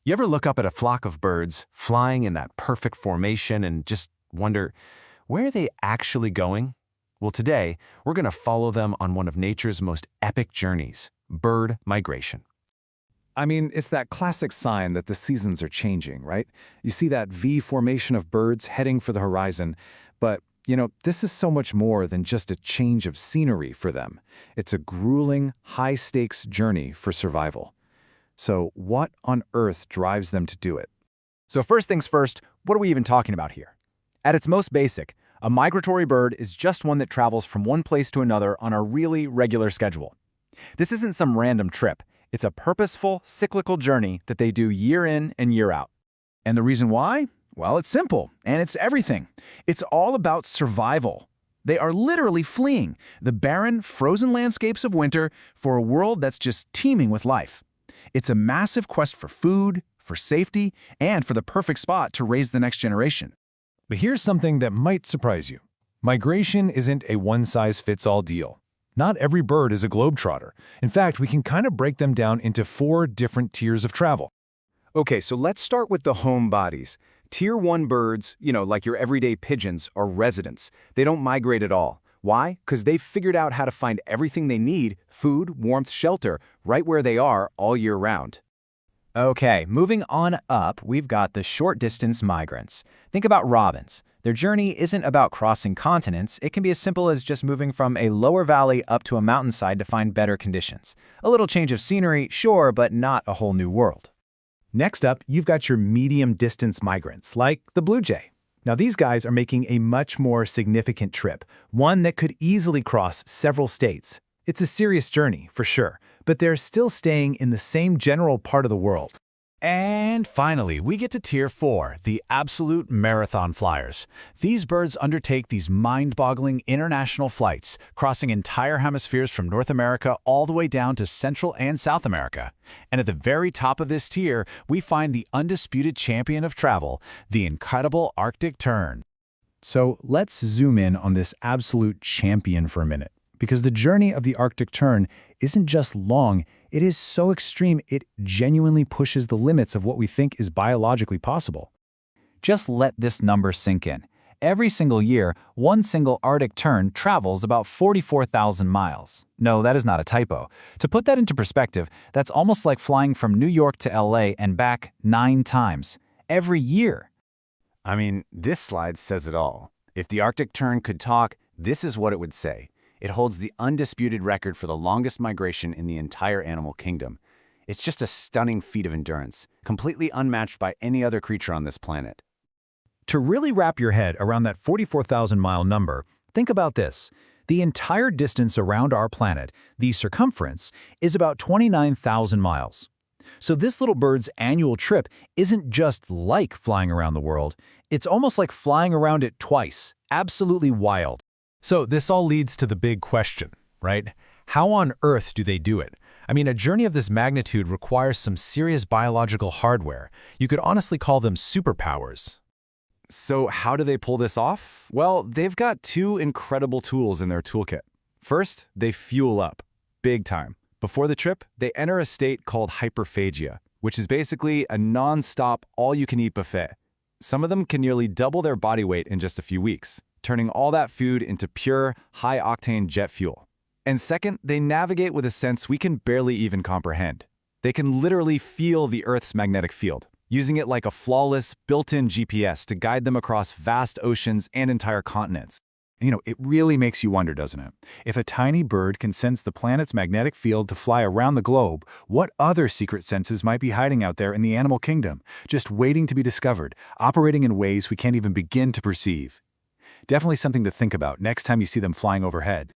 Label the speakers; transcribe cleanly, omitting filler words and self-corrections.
Speaker 1: You ever look up at a flock of birds flying in that perfect formation and just wonder, where are they actually going? Well, today, we're going to follow them on one of nature's most epic journeys, bird migration.
Speaker 2: I mean, it's that classic sign that the seasons are changing, right? You see that V formation of birds heading for the horizon, but, this is so much more than just a change of scenery for them. It's a grueling, high-stakes journey for survival. So what on earth drives them to do it?
Speaker 3: So first things first, what are we even talking about here? At its most basic, a migratory bird is just one that travels from one place to another on a really regular schedule. This isn't some random trip. It's a purposeful, cyclical journey that they do year in and year out.
Speaker 4: And the reason why? Well, it's simple, and it's everything. It's all about survival. They are literally fleeing the barren, frozen landscapes of winter for a world that's just teeming with life. It's a massive quest for food, for safety, and for the perfect spot to raise the next generation.
Speaker 2: But here's something that might surprise you. Migration isn't a one-size-fits-all deal. Not every bird is a globetrotter. In fact, we can kind of break them down into 4 different tiers of travel.
Speaker 3: Okay, so let's start with the home bodies. Tier 1 birds, like your everyday pigeons, are residents. They don't migrate at all. Why? Because they've figured out how to find everything they need, food, warmth, shelter, right where they are all year round. Okay, moving on up, we've got the short-distance migrants. Think about robins. Their journey isn't about crossing continents. It can be as simple as just moving from a lower valley up to a mountainside to find better conditions. A little change of scenery, sure, but not a whole new world.
Speaker 4: Next up, you've got your medium-distance migrants, like the blue jay. Now, these guys are making a much more significant trip, one that could easily cross several states. It's a serious journey, for sure, but they're still staying in the same general part of the world.
Speaker 1: And finally, we get to Tier 4, the absolute marathon flyers. These birds undertake these mind-boggling international flights, crossing entire hemispheres from North America all the way down to Central and South America. And at the very top of this tier, we find the undisputed champion of travel, the incredible Arctic tern.
Speaker 4: So let's zoom in on this absolute champion for a minute, because the journey of the Arctic tern isn't just long, it is so extreme it genuinely pushes the limits of what we think is biologically possible.
Speaker 5: Just let this number sink in. Every single year, one single Arctic tern travels about 44,000 miles. No, that is not a typo. To put that into perspective, that's almost like flying from New York to LA and back 9 times. Every year.
Speaker 3: I mean, this slide says it all. If the Arctic tern could talk, this is what it would say. It holds the undisputed record for the longest migration in the entire animal kingdom. It's just a stunning feat of endurance, completely unmatched by any other creature on this planet.
Speaker 4: To really wrap your head around that 44,000-mile number, think about this. The entire distance around our planet, the circumference, is about 29,000 miles. So this little bird's annual trip isn't just like flying around the world. It's almost like flying around it twice. Absolutely wild.
Speaker 1: So this all leads to the big question, right? How on earth do they do it? I mean, a journey of this magnitude requires some serious biological hardware. You could honestly call them superpowers.
Speaker 3: So how do they pull this off? Well, they've got 2 incredible tools in their toolkit. First, they fuel up, big time. Before the trip, they enter a state called hyperphagia, which is basically a non-stop, all-you-can-eat buffet. Some of them can nearly double their body weight in just a few weeks, turning all that food into pure, high-octane jet fuel. And second, they navigate with a sense we can barely even comprehend. They can literally feel the Earth's magnetic field, using it like a flawless, built-in GPS to guide them across vast oceans and entire continents.
Speaker 4: It really makes you wonder, doesn't it? If a tiny bird can sense the planet's magnetic field to fly around the globe, what other secret senses might be hiding out there in the animal kingdom, just waiting to be discovered, operating in ways we can't even begin to perceive? Definitely something to think about next time you see them flying overhead.